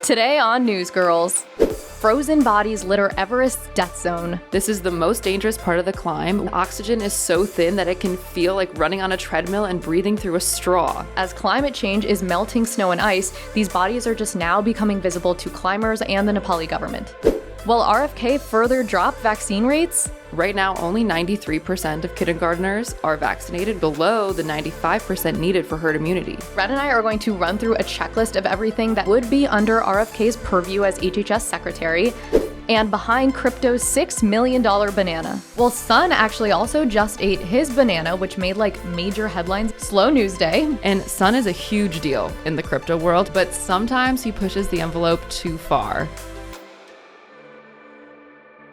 Today on Newsgirls, frozen bodies litter Everest's death zone. This is the most dangerous part of the climb. Oxygen is so thin that it can feel like running on a treadmill and breathing through a straw. As climate change is melting snow and ice, these bodies are just now becoming visible to climbers and the Nepali government. Will RFK further drop vaccine rates? Right now, only 93% of kindergartners are vaccinated, below the 95% needed for herd immunity. Wren and I are going to run through a checklist of everything that would be under RFK's purview as HHS Secretary, and behind crypto's $6 million banana. Well, Sun actually also just ate his banana, which made major headlines. Slow news day. And Sun is a huge deal in the crypto world, but sometimes he pushes the envelope too far.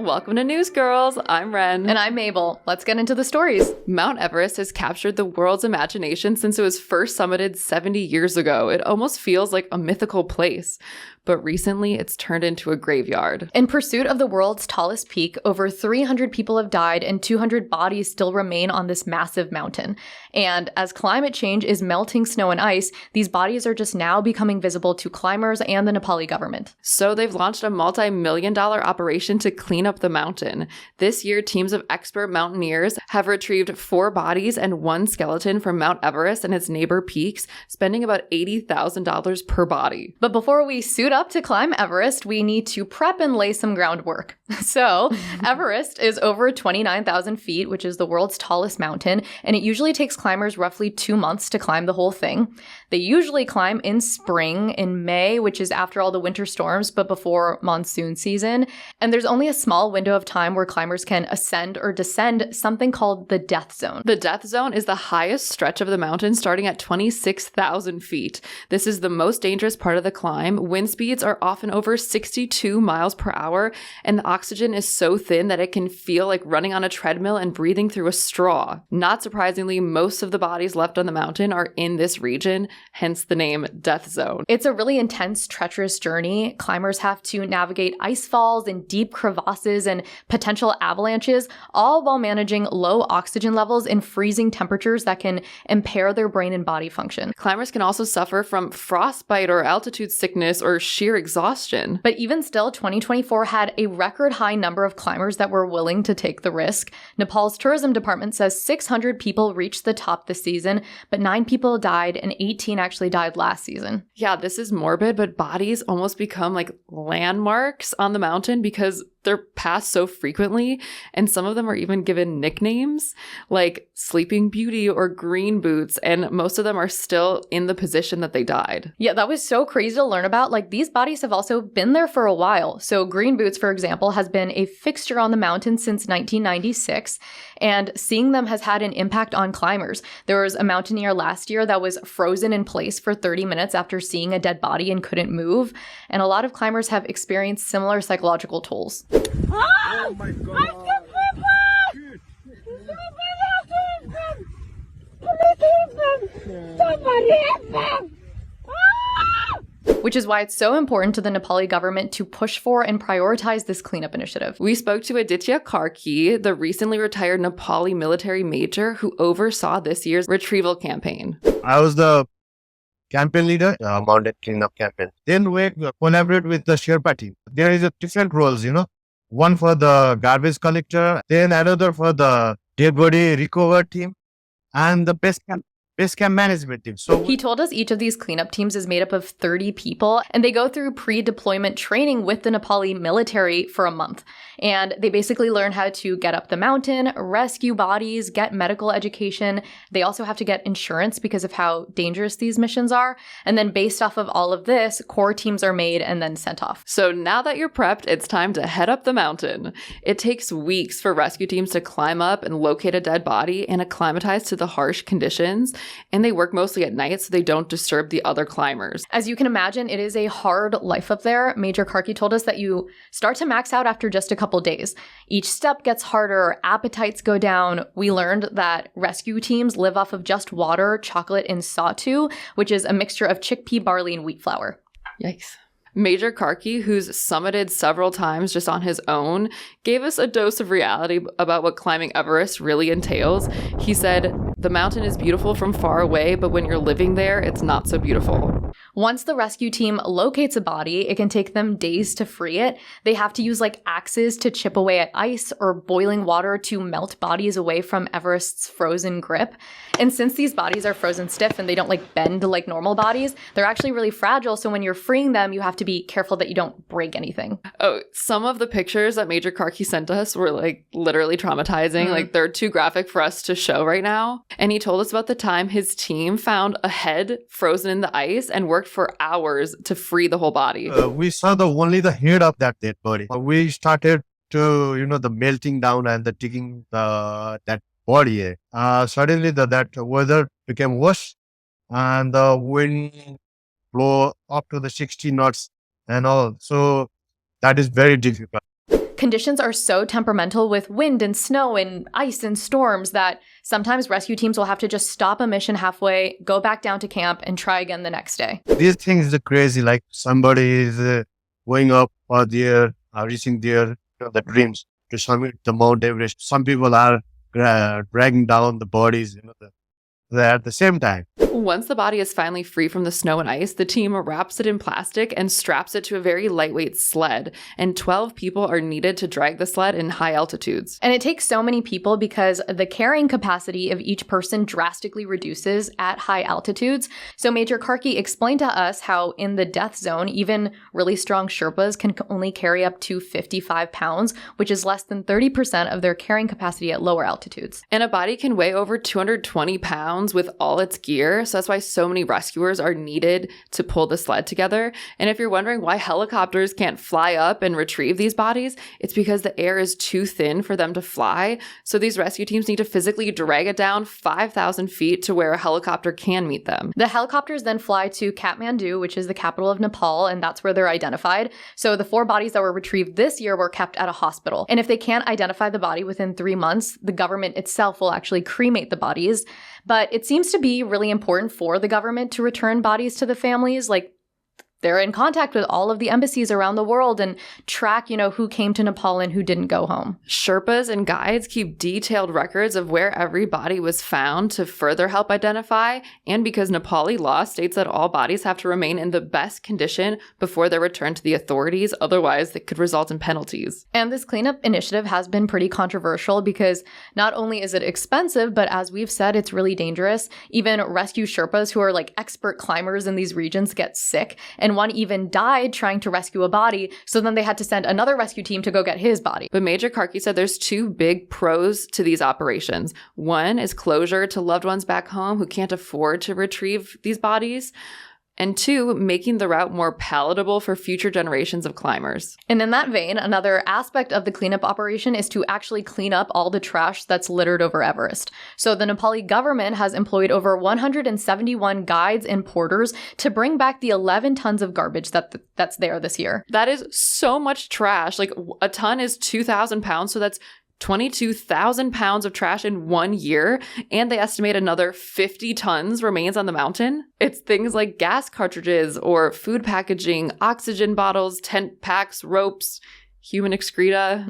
Welcome to Newsgirls. I'm Wren. And I'm Mabel. Let's get into the stories. Mount Everest has captured the world's imagination since it was first summited 70 years ago. It almost feels like a mythical place. But recently, it's turned into a graveyard. In pursuit of the world's tallest peak, over 300 people have died and 200 bodies still remain on this massive mountain. And as climate change is melting snow and ice, these bodies are just now becoming visible to climbers and the Nepali government. So they've launched a multi-million-dollar operation to clean up the mountain. This year, teams of expert mountaineers have retrieved 4 bodies and 1 skeleton from Mount Everest and its neighbor peaks, spending about $80,000 per body. But before we suit up to climb Everest, we need to prep and lay some groundwork. So, Everest is over 29,000 feet, which is the world's tallest mountain, and it usually takes climbers roughly 2 months to climb the whole thing. They usually climb in spring, in May, which is after all the winter storms, but before monsoon season. And there's only a small window of time where climbers can ascend or descend something called the death zone. The death zone is the highest stretch of the mountain, starting at 26,000 feet. This is the most dangerous part of the climb. Wind speeds are often over 62 miles per hour, and the oxygen is so thin that it can feel like running on a treadmill and breathing through a straw. Not surprisingly, most of the bodies left on the mountain are in this region, hence the name Death Zone. It's a really intense, treacherous journey. Climbers have to navigate ice falls and deep crevasses and potential avalanches, all while managing low oxygen levels and freezing temperatures that can impair their brain and body function. Climbers can also suffer from frostbite or altitude sickness or sheer exhaustion. But even still, 2024 had a record high number of climbers that were willing to take the risk. Nepal's tourism department says 600 people reached the top this season, but 9 people died and 18 actually died last season. Yeah, this is morbid, but bodies almost become like landmarks on the mountain because they're passed so frequently, and some of them are even given nicknames like Sleeping Beauty or Green Boots, and most of them are still in the position that they died. Yeah, that was so crazy to learn about. These bodies have also been there for a while. So Green Boots, for example, has been a fixture on the mountain since 1996, and seeing them has had an impact on climbers. There was a mountaineer last year that was frozen in place for 30 minutes after seeing a dead body and couldn't move, and a lot of climbers have experienced similar psychological tolls. Oh my God! Which is why it's so important to the Nepali government to push for and prioritize this cleanup initiative. We spoke to Aditya Karki, the recently retired Nepali military major who oversaw this year's retrieval campaign. I was the campaign leader, mountain cleanup campaign. Then we collaborate with the Sherpa team. There is different roles, one for the garbage collector, then another for the dead body recover team, and the base camp management team. So he told us each of these cleanup teams is made up of 30 people, and they go through pre-deployment training with the Nepali military for a month. And they basically learn how to get up the mountain, rescue bodies, get medical education. They also have to get insurance because of how dangerous these missions are. And then based off of all of this, core teams are made and then sent off. So now that you're prepped, it's time to head up the mountain. It takes weeks for rescue teams to climb up and locate a dead body and acclimatize to the harsh conditions. And they work mostly at night so they don't disturb the other climbers. As you can imagine, it is a hard life up there. Major Karki told us that you start to max out after just a couple days. Each step gets harder, appetites go down. We learned that rescue teams live off of just water, chocolate, and sawtooth, which is a mixture of chickpea, barley, and wheat flour. Yikes. Major Karki, who's summited several times just on his own, gave us a dose of reality about what climbing Everest really entails. He said, "The mountain is beautiful from far away, but when you're living there, it's not so beautiful." Once the rescue team locates a body, it can take them days to free it. They have to use like axes to chip away at ice or boiling water to melt bodies away from Everest's frozen grip. And since these bodies are frozen stiff and they don't like bend like normal bodies, they're actually really fragile. So when you're freeing them, you have to be careful that you don't break anything. Oh, some of the pictures that Major Karki sent us were like literally traumatizing. Like they're too graphic for us to show right now. And he told us about the time his team found a head frozen in the ice and worked for hours to free the whole body. We saw only the head of that dead body. We started to, the melting down and the taking that body. Suddenly that weather became worse and the wind blow up to the 60 knots and all. So that is very difficult. Conditions are so temperamental with wind and snow and ice and storms that sometimes rescue teams will have to just stop a mission halfway, go back down to camp, and try again the next day. These things are crazy. Like somebody is going up or they're reaching their the dreams to summit the Mount Everest. Some people are dragging down the bodies at the same time. Once the body is finally free from the snow and ice, the team wraps it in plastic and straps it to a very lightweight sled. And 12 people are needed to drag the sled in high altitudes. And it takes so many people because the carrying capacity of each person drastically reduces at high altitudes. So Major Karki explained to us how in the death zone, even really strong Sherpas can only carry up to 55 pounds, which is less than 30% of their carrying capacity at lower altitudes. And a body can weigh over 220 pounds with all its gear. So that's why so many rescuers are needed to pull the sled together. And if you're wondering why helicopters can't fly up and retrieve these bodies, it's because the air is too thin for them to fly. So these rescue teams need to physically drag it down 5,000 feet to where a helicopter can meet them. The helicopters then fly to Kathmandu, which is the capital of Nepal, and that's where they're identified. So the 4 bodies that were retrieved this year were kept at a hospital. And if they can't identify the body within 3 months, the government itself will actually cremate the bodies. But it seems to be really important for the government to return bodies to the families. Like, they're in contact with all of the embassies around the world and track, who came to Nepal and who didn't go home. Sherpas and guides keep detailed records of where every body was found to further help identify. And because Nepali law states that all bodies have to remain in the best condition before they're returned to the authorities, otherwise it could result in penalties. And this cleanup initiative has been pretty controversial because not only is it expensive, but as we've said, it's really dangerous. Even rescue Sherpas who are like expert climbers in these regions get sick. And one even died trying to rescue a body, so then they had to send another rescue team to go get his body. But Major Karki said there's 2 big pros to these operations. One is closure to loved ones back home who can't afford to retrieve these bodies. And 2, making the route more palatable for future generations of climbers. And in that vein, another aspect of the cleanup operation is to actually clean up all the trash that's littered over Everest. So the Nepali government has employed over 171 guides and porters to bring back the 11 tons of garbage that's there this year. That is so much trash. Like, a ton is 2,000 pounds, so that's 22,000 pounds of trash in 1 year, and they estimate another 50 tons remains on the mountain. It's things like gas cartridges or food packaging, oxygen bottles, tent packs, ropes, human excreta.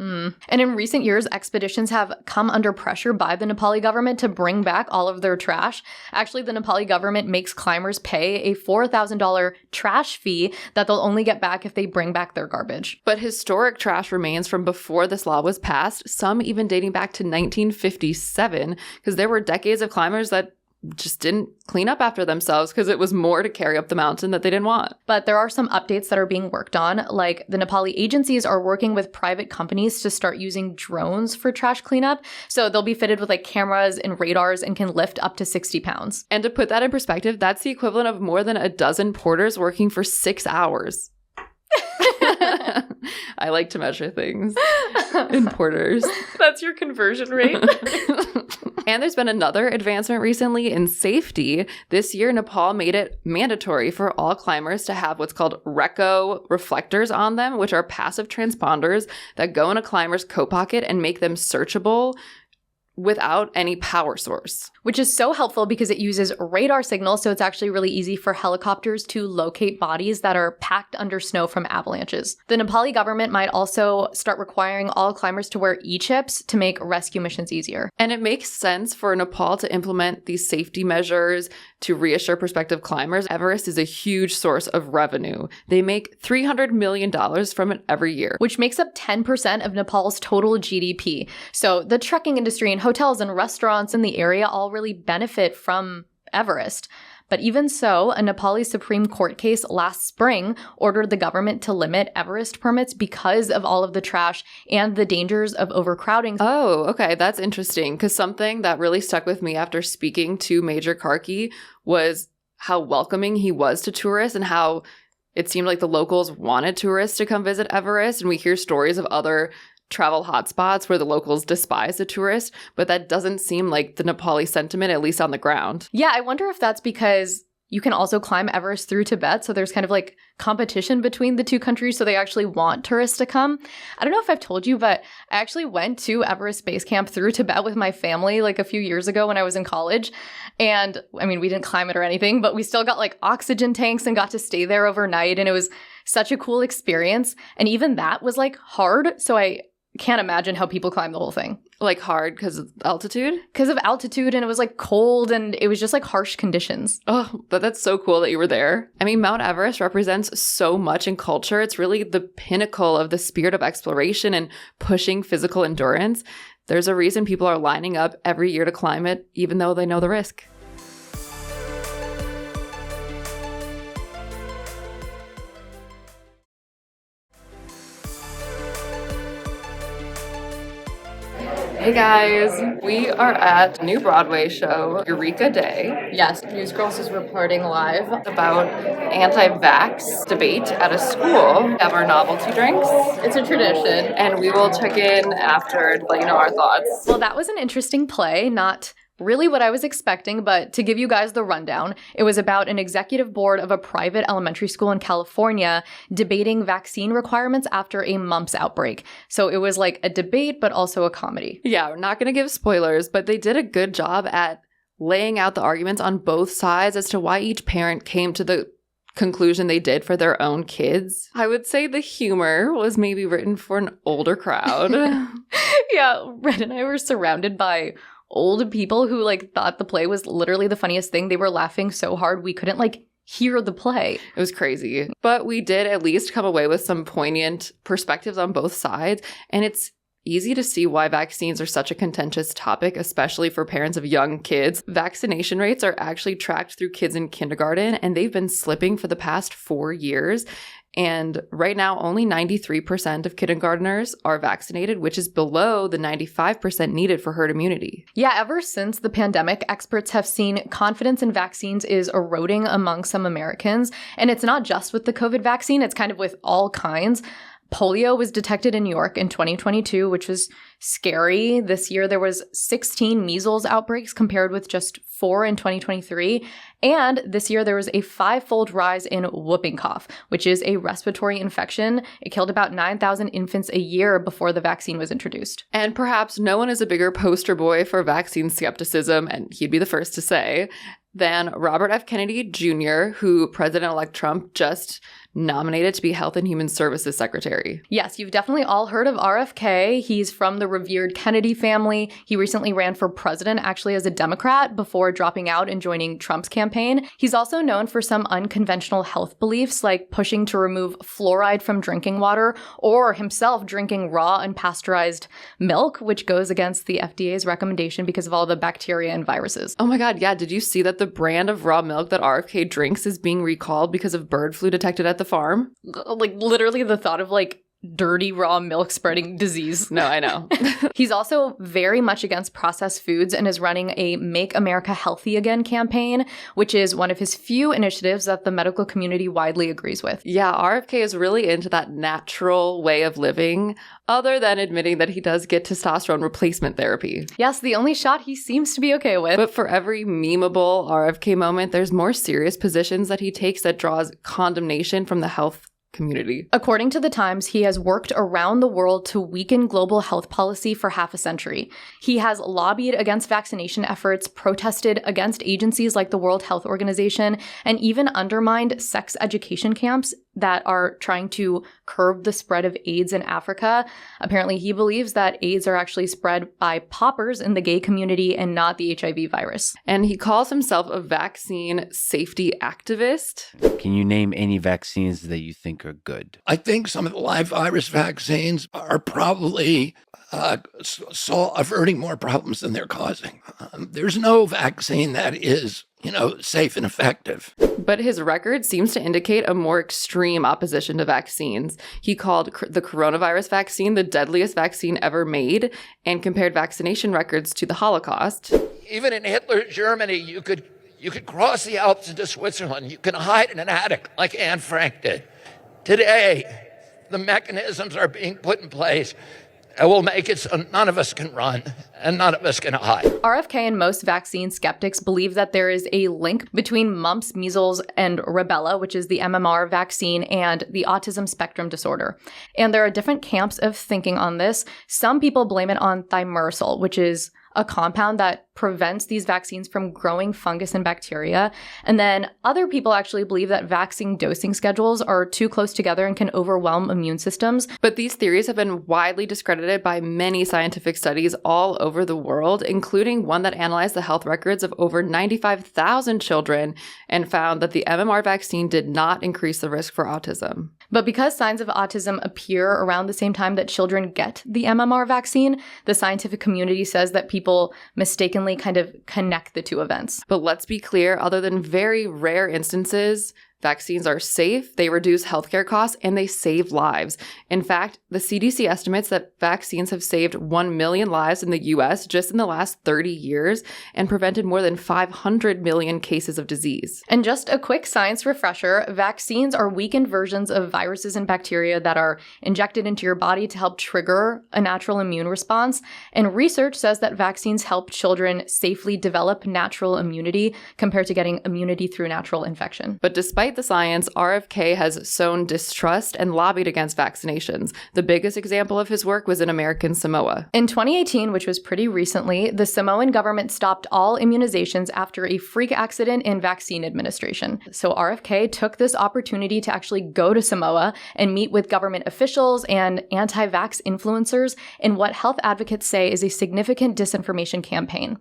And in recent years, expeditions have come under pressure by the Nepali government to bring back all of their trash. Actually, the Nepali government makes climbers pay a $4,000 trash fee that they'll only get back if they bring back their garbage. But historic trash remains from before this law was passed, some even dating back to 1957, because there were decades of climbers that just didn't clean up after themselves because it was more to carry up the mountain that they didn't want. But there are some updates that are being worked on, like the Nepali agencies are working with private companies to start using drones for trash cleanup. So they'll be fitted with like cameras and radars and can lift up to 60 pounds. And to put that in perspective, that's the equivalent of more than a dozen porters working for 6 hours. I like to measure things in porters. That's your conversion rate. And there's been another advancement recently in safety. This year, Nepal made it mandatory for all climbers to have what's called RECO reflectors on them, which are passive transponders that go in a climber's coat pocket and make them searchable without any power source. which is so helpful because it uses radar signals, so it's actually really easy for helicopters to locate bodies that are packed under snow from avalanches. The Nepali government might also start requiring all climbers to wear e-chips to make rescue missions easier. And it makes sense for Nepal to implement these safety measures to reassure prospective climbers. Everest is a huge source of revenue. They make $300 million from it every year, which makes up 10% of Nepal's total GDP. So the trekking industry and hotels and restaurants in the area all really benefit from Everest. But even so, a Nepali Supreme Court case last spring ordered the government to limit Everest permits because of all of the trash and the dangers of overcrowding. Oh, okay. That's interesting, because something that really stuck with me after speaking to Major Karki was how welcoming he was to tourists and how it seemed like the locals wanted tourists to come visit Everest. And we hear stories of other travel hotspots where the locals despise the tourists, but that doesn't seem like the Nepali sentiment, at least on the ground. Yeah, I wonder if that's because you can also climb Everest through Tibet, so there's kind of like competition between the two countries, so they actually want tourists to come. I don't know if I've told you, but I actually went to Everest Base Camp through Tibet with my family like a few years ago when I was in college. And I mean, we didn't climb it or anything, but we still got like oxygen tanks and got to stay there overnight, and it was such a cool experience. And even that was like hard, so I can't imagine how people climb the whole thing. Like hard because of altitude? Because of altitude, and it was like cold, and it was just like harsh conditions. Oh, but that's so cool that you were there. I mean, Mount Everest represents so much in culture. It's really the pinnacle of the spirit of exploration and pushing physical endurance. There's a reason people are lining up every year to climb it, even though they know the risk. Hey guys, we are at new Broadway show, Eureka Day. Yes, Newsgirls is reporting live about anti-vax debate at a school. We have our novelty drinks. It's a tradition. And we will check in after to let you know our thoughts. Well, that was an interesting play, not really what I was expecting, but to give you guys the rundown, it was about an executive board of a private elementary school in California debating vaccine requirements after a mumps outbreak. So it was like a debate, but also a comedy. Yeah, we're not going to give spoilers, but they did a good job at laying out the arguments on both sides as to why each parent came to the conclusion they did for their own kids. I would say the humor was maybe written for an older crowd. Yeah, Red and I were surrounded by old people who like thought the play was literally the funniest thing. They were laughing so hard we couldn't like hear the play. It was crazy. But we did at least come away with some poignant perspectives on both sides. And it's easy to see why vaccines are such a contentious topic, especially for parents of young kids. Vaccination rates are actually tracked through kids in kindergarten, and they've been slipping for the past 4 years. And right now, only 93% of kindergartners are vaccinated, which is below the 95% needed for herd immunity. Yeah, ever since the pandemic, experts have seen confidence in vaccines is eroding among some Americans. And it's not just with the COVID vaccine, it's kind of with all kinds. Polio was detected in New York in 2022, which was scary. This year, there was 16 measles outbreaks compared with just 4 in 2023. And this year, there was a 5-fold rise in whooping cough, which is a respiratory infection. It killed about 9,000 infants a year before the vaccine was introduced. And perhaps no one is a bigger poster boy for vaccine skepticism, and he'd be the first to say, than Robert F. Kennedy Jr., who President-elect Trump just nominated to be Health and Human Services Secretary. Yes, you've definitely all heard of RFK. He's from the revered Kennedy family. He recently ran for president, actually as a Democrat, before dropping out and joining Trump's campaign. He's also known for some unconventional health beliefs, like pushing to remove fluoride from drinking water, or himself drinking raw unpasteurized milk, which goes against the FDA's recommendation because of all the bacteria and viruses. Oh my God, yeah. Did you see that the brand of raw milk that RFK drinks is being recalled because of bird flu detected at the farm? Like literally the thought of like dirty raw milk spreading disease. No, I know. He's also very much against processed foods and is running a Make America Healthy Again campaign, which is one of his few initiatives that the medical community widely agrees with. Yeah, RFK is really into that natural way of living, other than admitting that he does get testosterone replacement therapy. Yes, the only shot he seems to be okay with. But for every memeable RFK moment, there's more serious positions that he takes that draws condemnation from the health community. According to The Times, he has worked around the world to weaken global health policy for half a century. He has lobbied against vaccination efforts, protested against agencies like the World Health Organization, and even undermined sex education camps that are trying to curb the spread of AIDS in Africa. Apparently, he believes that AIDS are actually spread by poppers in the gay community and not the HIV virus. And he calls himself a vaccine safety activist. Can you name any vaccines that you think are good? I think some of the live virus vaccines are probably averting more problems than they're causing. There's no vaccine that is, safe and effective. But his record seems to indicate a more extreme opposition to vaccines. He called the coronavirus vaccine the deadliest vaccine ever made and compared vaccination records to the Holocaust. Even in Hitler's Germany, you could cross the Alps into Switzerland. You can hide in an attic like Anne Frank did. Today, the mechanisms are being put in place that will make it so none of us can run and none of us can hide. RFK and most vaccine skeptics believe that there is a link between mumps, measles, and rubella, which is the MMR vaccine, and the autism spectrum disorder. And there are different camps of thinking on this. Some people blame it on thimerosal, which is a compound that prevents these vaccines from growing fungus and bacteria. And then other people actually believe that vaccine dosing schedules are too close together and can overwhelm immune systems. But these theories have been widely discredited by many scientific studies all over the world, including one that analyzed the health records of over 95,000 children and found that the MMR vaccine did not increase the risk for autism. But because signs of autism appear around the same time that children get the MMR vaccine, the scientific community says that people mistakenly kind of connect the two events. But let's be clear, other than very rare instances, vaccines are safe, they reduce healthcare costs, and they save lives. In fact, the CDC estimates that vaccines have saved 1 million lives in the US just in the last 30 years and prevented more than 500 million cases of disease. And just a quick science refresher, vaccines are weakened versions of viruses and bacteria that are injected into your body to help trigger a natural immune response. And research says that vaccines help children safely develop natural immunity compared to getting immunity through natural infection. But despite the science, RFK has sown distrust and lobbied against vaccinations. The biggest example of his work was in American Samoa. In 2018, which was pretty recently, the Samoan government stopped all immunizations after a freak accident in vaccine administration. So RFK took this opportunity to actually go to Samoa and meet with government officials and anti-vax influencers in what health advocates say is a significant disinformation campaign.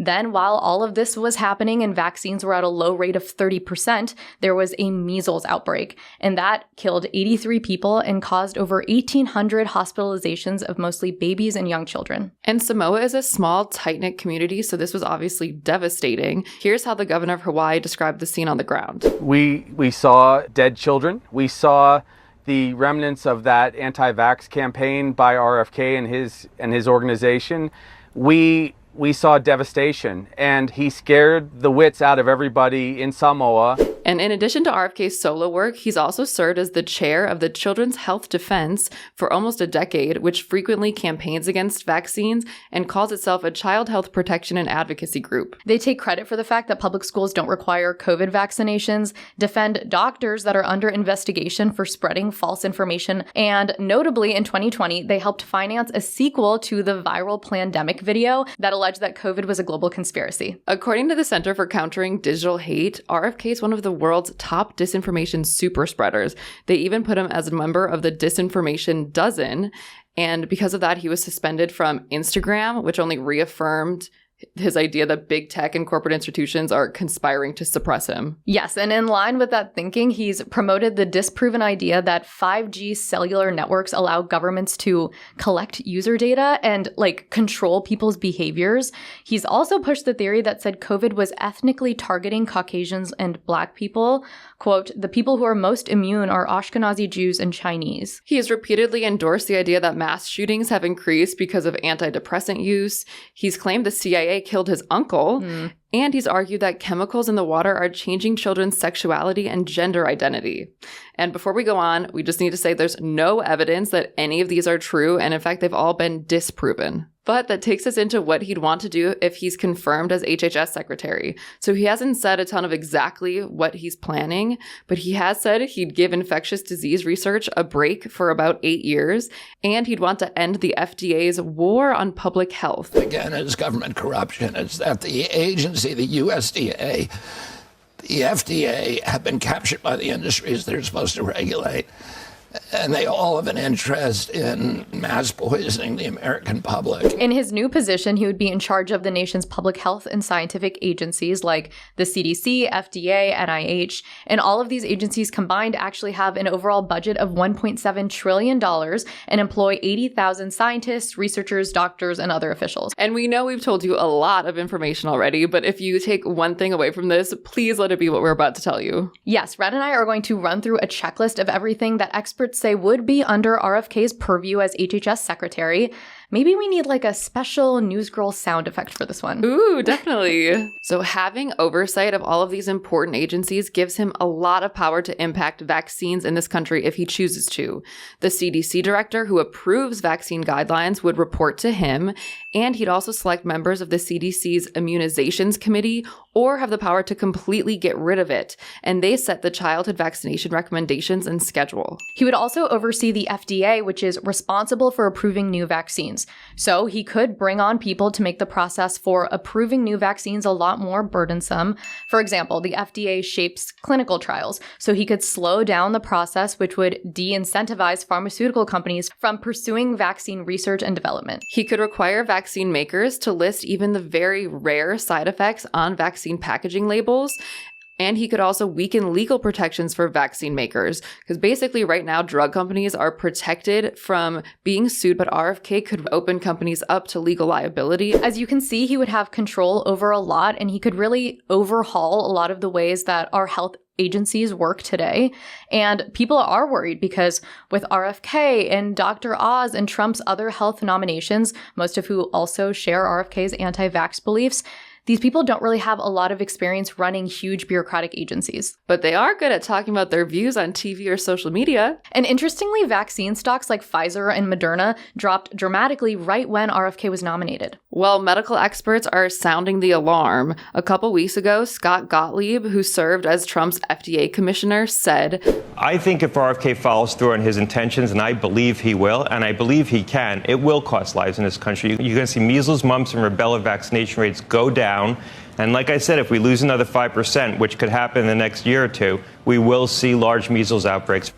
Then, while all of this was happening and vaccines were at a low rate of 30%, there was a measles outbreak, and that killed 83 people and caused over 1,800 hospitalizations of mostly babies and young children. And Samoa is a small, tight-knit community, so this was obviously devastating. Here's how the governor of Hawaii described the scene on the ground. We saw dead children. We saw the remnants of that anti-vax campaign by RFK and his organization. We saw devastation, and he scared the wits out of everybody in Samoa. And in addition to RFK's solo work, he's also served as the chair of the Children's Health Defense for almost a decade, which frequently campaigns against vaccines and calls itself a child health protection and advocacy group. They take credit for the fact that public schools don't require COVID vaccinations, defend doctors that are under investigation for spreading false information, and notably in 2020, they helped finance a sequel to the viral Plandemic video that alleged that COVID was a global conspiracy. According to the Center for Countering Digital Hate, RFK is one of the world's top disinformation super spreaders. They even put him as a member of the Disinformation Dozen. And because of that, he was suspended from Instagram, which only reaffirmed his idea that big tech and corporate institutions are conspiring to suppress him. Yes, and in line with that thinking, he's promoted the disproven idea that 5G cellular networks allow governments to collect user data and, control people's behaviors. He's also pushed the theory that said COVID was ethnically targeting Caucasians and Black people. Quote, the people who are most immune are Ashkenazi Jews and Chinese. He has repeatedly endorsed the idea that mass shootings have increased because of antidepressant use. He's claimed the CIA killed his uncle. And he's argued that chemicals in the water are changing children's sexuality and gender identity. And before we go on, we just need to say there's no evidence that any of these are true, and in fact, they've all been disproven. But that takes us into what he'd want to do if he's confirmed as HHS Secretary. So he hasn't said a ton of exactly what he's planning, but he has said he'd give infectious disease research a break for about 8 years, and he'd want to end the FDA's war on public health. Again, it's government corruption. It's that the agency, the USDA, the FDA have been captured by the industries they're supposed to regulate. And they all have an interest in mass poisoning the American public. In his new position, he would be in charge of the nation's public health and scientific agencies like the CDC, FDA, NIH. And all of these agencies combined actually have an overall budget of $1.7 trillion and employ 80,000 scientists, researchers, doctors, and other officials. And we know we've told you a lot of information already, but if you take one thing away from this, please let it be what we're about to tell you. Yes, Red and I are going to run through a checklist of everything that experts say would be under RFK's purview as HHS Secretary. Maybe we need like a special Newsgirls sound effect for this one. Ooh, definitely. So having oversight of all of these important agencies gives him a lot of power to impact vaccines in this country if he chooses to. The CDC director who approves vaccine guidelines would report to him, and he'd also select members of the CDC's immunizations committee or have the power to completely get rid of it. And they set the childhood vaccination recommendations and schedule. He would also oversee the FDA, which is responsible for approving new vaccines. So he could bring on people to make the process for approving new vaccines a lot more burdensome. For example, the FDA shapes clinical trials, so he could slow down the process, which would de-incentivize pharmaceutical companies from pursuing vaccine research and development. He could require vaccine makers to list even the very rare side effects on vaccine packaging labels. And he could also weaken legal protections for vaccine makers, because basically right now drug companies are protected from being sued, but RFK could open companies up to legal liability. As you can see, he would have control over a lot, and he could really overhaul a lot of the ways that our health agencies work today. And people are worried because with RFK and Dr. Oz and Trump's other health nominations, most of who also share RFK's anti-vax beliefs, these people don't really have a lot of experience running huge bureaucratic agencies. But they are good at talking about their views on TV or social media. And interestingly, vaccine stocks like Pfizer and Moderna dropped dramatically right when RFK was nominated. Well, medical experts are sounding the alarm. A couple weeks ago, Scott Gottlieb, who served as Trump's FDA commissioner, said, I think if RFK follows through on his intentions, and I believe he will, and I believe he can, it will cost lives in this country. You're going to see measles, mumps, and rubella vaccination rates go down. And like I said, if we lose another 5%, which could happen in the next year or two, we will see large measles outbreaks.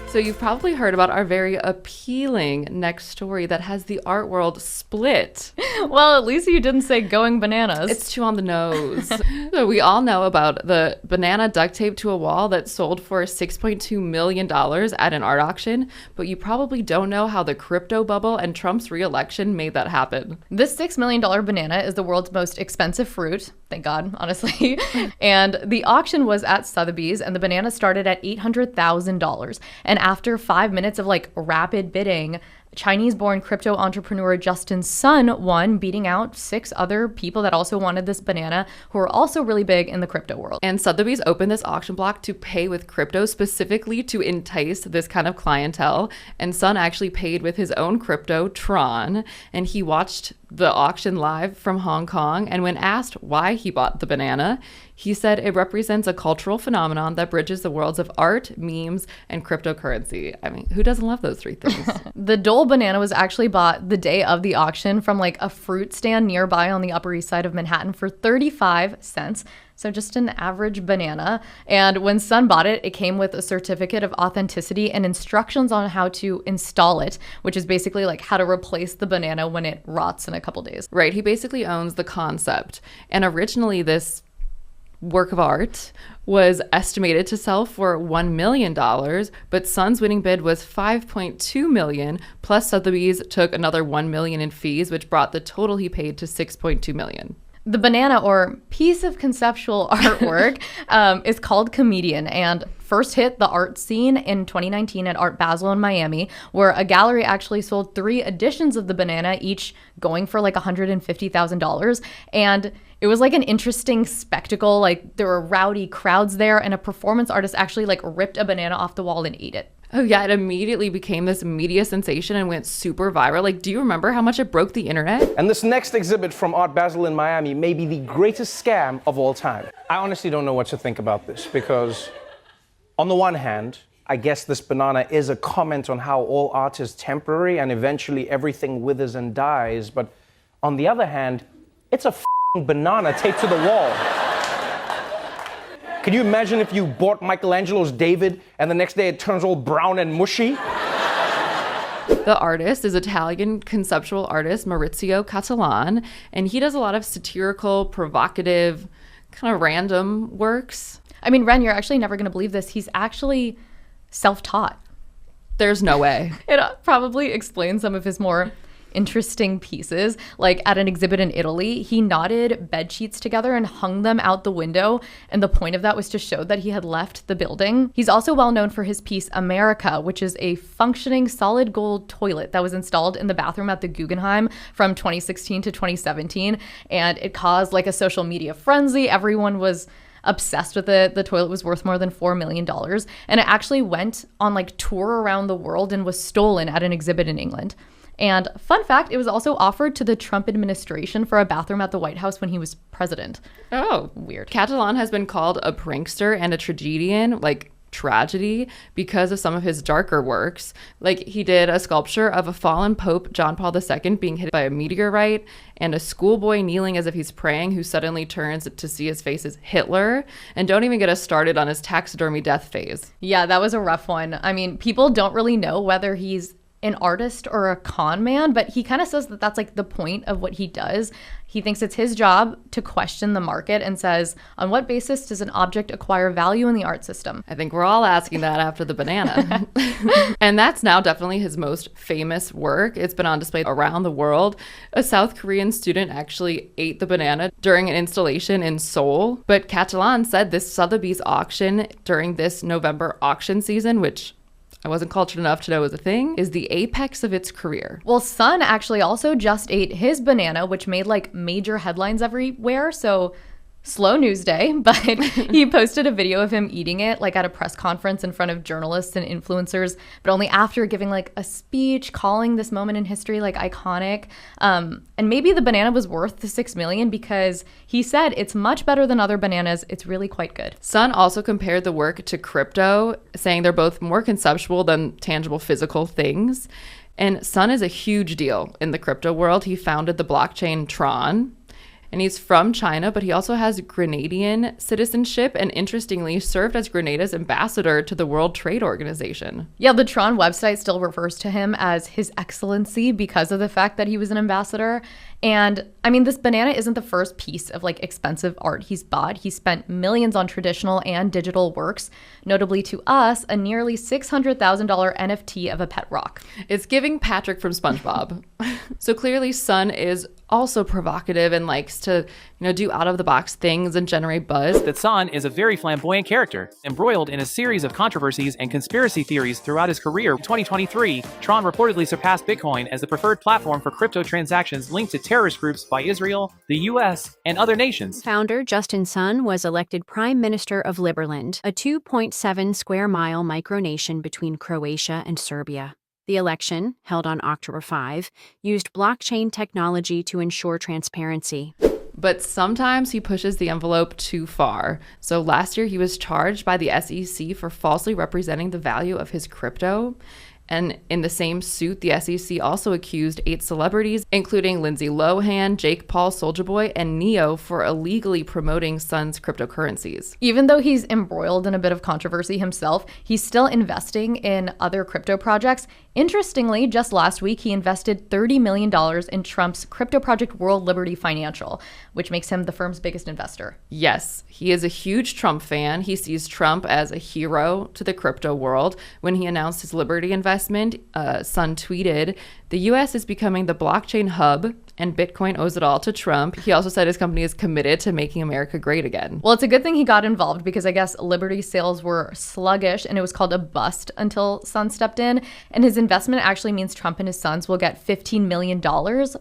So you've probably heard about our very appealing next story that has the art world split. Well, at least you didn't say going bananas. It's too on the nose. So we all know about the banana duct tape to a wall that sold for $6.2 million at an art auction, but you probably don't know how the crypto bubble and Trump's reelection made that happen. This $6 million banana is the world's most expensive fruit. Thank God, honestly. And the auction was at Sotheby's, and the banana started at $800,000. And after 5 minutes of rapid bidding, Chinese-born crypto entrepreneur Justin Sun won, beating out 6 other people that also wanted this banana, who are also really big in the crypto world. And Sotheby's opened this auction block to pay with crypto specifically to entice this kind of clientele. And Sun actually paid with his own crypto, Tron, and he watched the auction live from Hong Kong. And when asked why he bought the banana, he said it represents a cultural phenomenon that bridges the worlds of art, memes, and cryptocurrency. I mean, who doesn't love those 3 things? The Dole banana was actually bought the day of the auction from a fruit stand nearby on the Upper East Side of Manhattan for 35 cents. So just an average banana. And when Sun bought it, it came with a certificate of authenticity and instructions on how to install it, which is basically how to replace the banana when it rots in a couple days. Right. He basically owns the concept. And originally this work of art was estimated to sell for $1 million, but Sun's winning bid was $5.2 million, plus Sotheby's took another $1 million in fees, which brought the total he paid to $6.2 million. The banana, or piece of conceptual artwork, is called Comedian and first hit the art scene in 2019 at Art Basel in Miami, where a gallery actually sold 3 editions of the banana, each going for like $150,000. And it was like an interesting spectacle. Like there were rowdy crowds there, and a performance artist actually like ripped a banana off the wall and ate it. Oh yeah, it immediately became this media sensation and went super viral. Like, do you remember how much it broke the internet? And this next exhibit from Art Basel in Miami may be the greatest scam of all time. I honestly don't know what to think about this because, on the one hand, I guess this banana is a comment on how all art is temporary and eventually everything withers and dies. But on the other hand, it's a f***ing banana taped to the wall. Can you imagine if you bought Michelangelo's David and the next day it turns all brown and mushy? The artist is Italian conceptual artist Maurizio Cattelan, and he does a lot of satirical, provocative, kind of random works. I mean, Wren, you're actually never going to believe this. He's actually self-taught. There's no way. It probably explains some of his more interesting pieces. Like at an exhibit in Italy, he knotted bed sheets together and hung them out the window. And the point of that was to show that he had left the building. He's also well known for his piece America, which is a functioning solid gold toilet that was installed in the bathroom at the Guggenheim from 2016 to 2017. And it caused like a social media frenzy. Everyone was obsessed with it. The toilet was worth more than $4 million. And it actually went on like tour around the world and was stolen at an exhibit in England. And fun fact, it was also offered to the Trump administration for a bathroom at the White House when he was president. Oh, weird. Cattelan has been called a prankster and a tragedian, like tragedy, because of some of his darker works. Like he did a sculpture of a fallen Pope John Paul II being hit by a meteorite, and a schoolboy kneeling as if he's praying who suddenly turns to see his face as Hitler. And don't even get us started on his taxidermy death phase. Yeah, that was a rough one. I mean, people don't really know whether he's an artist or a con man, but he kind of says that that's like the point of what he does. He thinks it's his job to question the market and says, on what basis does an object acquire value in the art system? I think we're all asking that after the banana. And that's now definitely his most famous work. It's been on display around the world. A South Korean student actually ate the banana during an installation in Seoul. But Cattelan said this Sotheby's auction during this November auction season, which I wasn't cultured enough to know was a thing, is the apex of its career. Well, Sun actually also just ate his banana, which made like major headlines everywhere. So slow news day, but he posted a video of him eating it like at a press conference in front of journalists and influencers, but only after giving like a speech calling this moment in history like iconic. And maybe the banana was worth the $6 million because he said it's much better than other bananas. It's really quite good. Sun also compared the work to crypto, saying they're both more conceptual than tangible physical things. And Sun is a huge deal in the crypto world. He founded the blockchain Tron. And he's from China, but he also has Grenadian citizenship and interestingly served as Grenada's ambassador to the World Trade Organization. Yeah, the Tron website still refers to him as His Excellency because of the fact that he was an ambassador. And I mean, this banana isn't the first piece of like expensive art he's bought. He spent millions on traditional and digital works, notably to us, a nearly $600,000 NFT of a pet rock. It's giving Patrick from SpongeBob. So clearly Sun is also provocative and likes to, do out-of-the-box things and generate buzz. That Sun is a very flamboyant character, embroiled in a series of controversies and conspiracy theories throughout his career. In 2023, Tron reportedly surpassed Bitcoin as the preferred platform for crypto transactions linked to terrorist groups by Israel, the U.S., and other nations. Founder Justin Sun was elected Prime Minister of Liberland, a 2.7 square mile micronation between Croatia and Serbia. The election, held on October 5, used blockchain technology to ensure transparency. But sometimes he pushes the envelope too far. So last year he was charged by the SEC for falsely representing the value of his crypto. And in the same suit, the SEC also accused 8 celebrities, including Lindsay Lohan, Jake Paul, Soulja Boy, and Neo, for illegally promoting Sun's cryptocurrencies. Even though he's embroiled in a bit of controversy himself, he's still investing in other crypto projects. Interestingly, just last week, he invested $30 million in Trump's crypto project World Liberty Financial, which makes him the firm's biggest investor. Yes, he is a huge Trump fan. He sees Trump as a hero to the crypto world. When he announced his Liberty investment, Sun tweeted, "The U.S. is becoming the blockchain hub, And Bitcoin owes it all to Trump. He also said his company is committed to making America great again. Well, it's a good thing he got involved because I guess Liberty sales were sluggish and it was called a bust until Sun stepped in. And his investment actually means Trump and his sons will get $15 million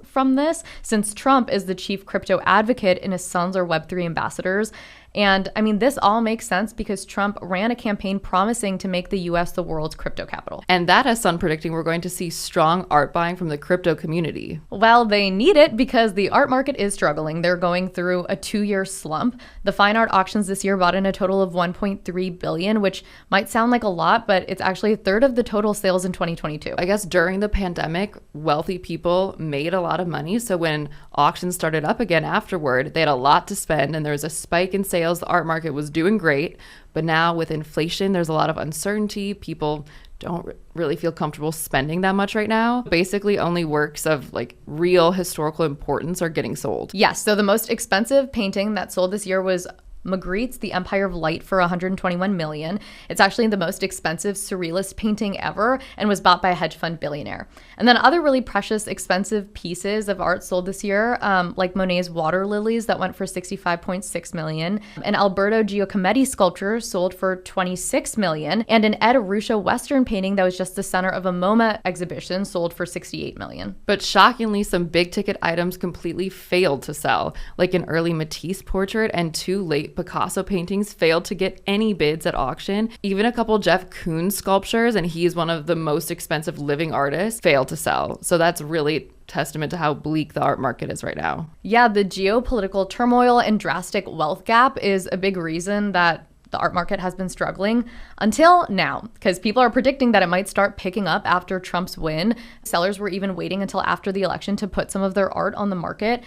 from this, since Trump is the chief crypto advocate and his sons are Web3 ambassadors. And I mean, this all makes sense because Trump ran a campaign promising to make the US the world's crypto capital. And that has Sun predicting we're going to see strong art buying from the crypto community. Well, they need it because the art market is struggling. They're going through a 2-year slump. The fine art auctions this year brought in a total of $1.3 billion, which might sound like a lot, but it's actually a third of the total sales in 2022. I guess during the pandemic, wealthy people made a lot of money. So when auctions started up again afterward, they had a lot to spend and there was a spike in sales. The art market was doing great, but now with inflation, there's a lot of uncertainty. People don't really feel comfortable spending that much right now. Basically, only works of like real historical importance are getting sold. Yes, so the most expensive painting that sold this year was Magritte's The Empire of Light for $121 million. It's actually the most expensive surrealist painting ever and was bought by a hedge fund billionaire. And then other really precious, expensive pieces of art sold this year, like Monet's Water Lilies that went for $65.6 million. An Alberto Giacometti sculpture sold for $26 million. And an Ed Ruscha Western painting that was just the center of a MoMA exhibition sold for $68 million. But shockingly, some big ticket items completely failed to sell, like an early Matisse portrait and 2 late Picasso paintings failed to get any bids at auction. Even a couple Jeff Koons sculptures, and he's one of the most expensive living artists, failed to sell. So that's really testament to how bleak the art market is right now. Yeah, the geopolitical turmoil and drastic wealth gap is a big reason that the art market has been struggling until now, because people are predicting that it might start picking up after Trump's win. Sellers were even waiting until after the election to put some of their art on the market.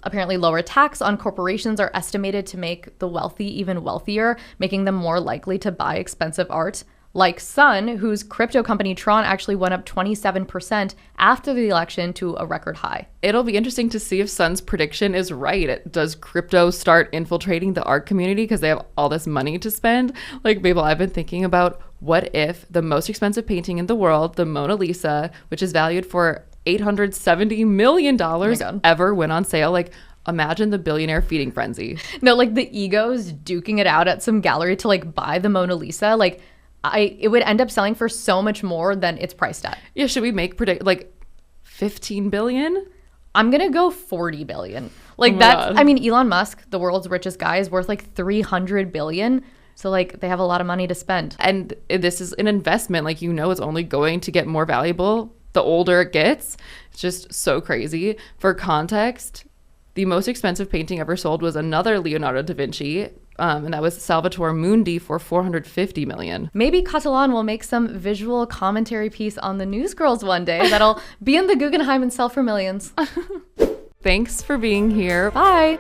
Apparently, lower tax on corporations are estimated to make the wealthy even wealthier, making them more likely to buy expensive art. Like Sun, whose crypto company Tron actually went up 27% after the election to a record high. It'll be interesting to see if Sun's prediction is right. Does crypto start infiltrating the art community because they have all this money to spend? Like, Mabel, I've been thinking about what if the most expensive painting in the world, the Mona Lisa, which is valued for $870 million, ever went on sale. Like, imagine the billionaire feeding frenzy. No, like the egos duking it out at some gallery to like buy the Mona Lisa. Like, it would end up selling for so much more than it's priced at. Yeah, should we make like 15 billion? I'm gonna go 40 billion. Like that's, I mean, Elon Musk, the world's richest guy, is worth like 300 billion. So like they have a lot of money to spend. And this is an investment. Like, you know, it's only going to get more valuable the older it gets. It's just so crazy. For context, the most expensive painting ever sold was another Leonardo da Vinci, and that was Salvator Mundi for $450 million. Maybe Catalan will make some visual commentary piece on the Newsgirls one day that'll be in the Guggenheim and sell for millions. Thanks for being here. Bye.